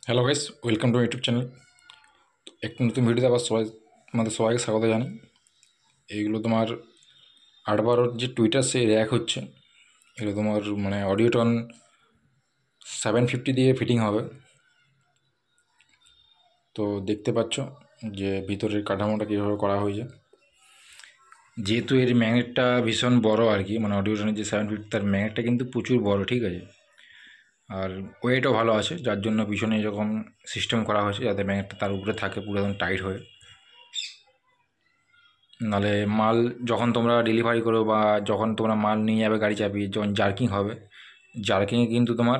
Hello guys, welcome to YouTube channel. একটু নতুন ভিডিওতে আবার তোমাদের সবাইকে স্বাগত জানাই। এইগুলো তোমার 8/12 যে টুইটার সে র্যাক হচ্ছে, এগুলো তোমার মানে অডিওটন 750 দিয়ে ফিটিং হবে। তো দেখতে পাচ্ছ যে ভিতরের কাঠামোটা কীভাবে করা হয়েছে। যেহেতু এর ম্যাগনেটটা ভীষণ বড় আর কি, মানে অডিওটনের যে 750 তার ম্যাগনেটটা কিন্তু প্রচুর বড়, ঠিক আছে। আর ওয়েটও ভালো আছে, যার জন্য পিছনে এরকম সিস্টেম করা হয়েছে যাতে ম্যাগনেটটা তার উপরে থাকে পুরো একদম টাইট হয়ে। নাহলে মাল যখন তোমরা ডেলিভারি করো বা যখন তোমরা মাল নিয়ে যাবে গাড়ি চাপিয়ে, যখন জার্কিং হবে, জার্কিংয়ে কিন্তু তোমার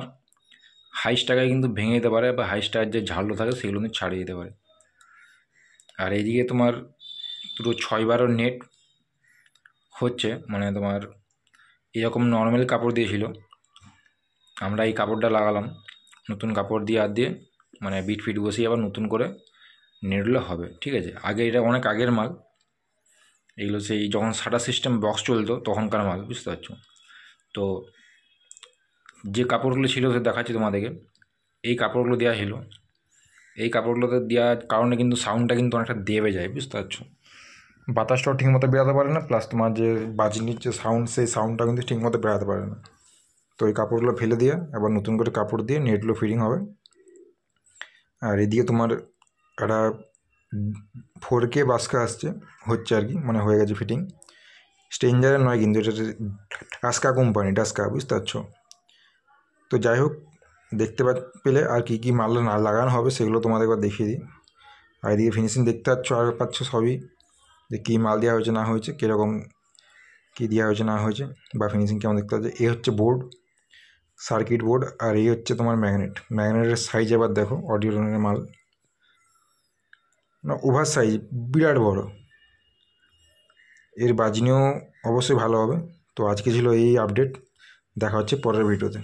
হাইসটাকে কিন্তু ভেঙে যেতে পারে বা হাইসটার যে ঝালটা থাকে সেগুলো কিন্তু ছাড়িয়ে যেতে পারে। আর এইদিকে তোমার পুরো 6/12 নেট হচ্ছে, মানে তোমার এরকম নর্মাল কাপড় দিয়েছিল, আমরা এই কাপড়টা লাগালাম, নতুন কাপড় দিয়ে আর দিয়ে মানে বিট ফিট বসিয়ে আবার নতুন করে নেটগুলো হবে, ঠিক আছে। আগে এটা অনেক আগের মাল, এগুলো সেই যখন শাটার সিস্টেম বক্স চলতো তখনকার মাল, বুঝতে পারছো। তো যে কাপড়গুলো ছিল সে দেখাচ্ছি তোমাদেরকে, এই কাপড়গুলো দেওয়া ছিল। এই কাপড়গুলোতে দেওয়ার কারণে কিন্তু সাউন্ডটা কিন্তু অনেকটা দেবে যায়, বুঝতে পারছো। বাতাসটাও ঠিকমতো বেরোতে পারে না, প্লাস তোমার যে বাজনির যে সাউন্ড সেই সাউন্ডটা কিন্তু ঠিকমতো বেরোতে পারে না। তো এই কাপড়গুলো ফেলে দিয়ে আবার নতুন করে কাপড় দিয়ে নেটগুলো ফিটিং হবে। আর এদিকে তোমার একটা 4K বাস্কা আসছে, হচ্ছে আর কি, মানে হয়ে গেছে ফিটিং। স্ট্রেঞ্জারের নয় কিন্তু, এটা ডাস্কা কোম্পানি, ডাস্কা, বুঝতে পারছো। তো যাই হোক, দেখতে পেলে আর কী কী মাল না লাগানো হবে সেগুলো তোমাদের একবার দেখিয়ে দিই। আর এদিকে ফিনিশিং দেখতে পাচ্ছ সবই, যে কী মাল দেওয়া হয়েছে না হয়েছে, কীরকম কী দেওয়া হয়েছে না হয়েছে, বা ফিনিশিং কেমন দেখতে পাচ্ছে। এ হচ্ছে বোর্ড, সার্কিট বোর্ড, আর এই হচ্ছে তোমার ম্যাগনেটের সাইজ এবার দেখো, অডিওটনের মাল না, ওভার সাইজ, বিরাট বড়। এর বাজনিও অবশ্যই ভালো হবে। তো আজকে ছিল এই আপডেট, দেখা হচ্ছে পরের ভিডিওতে।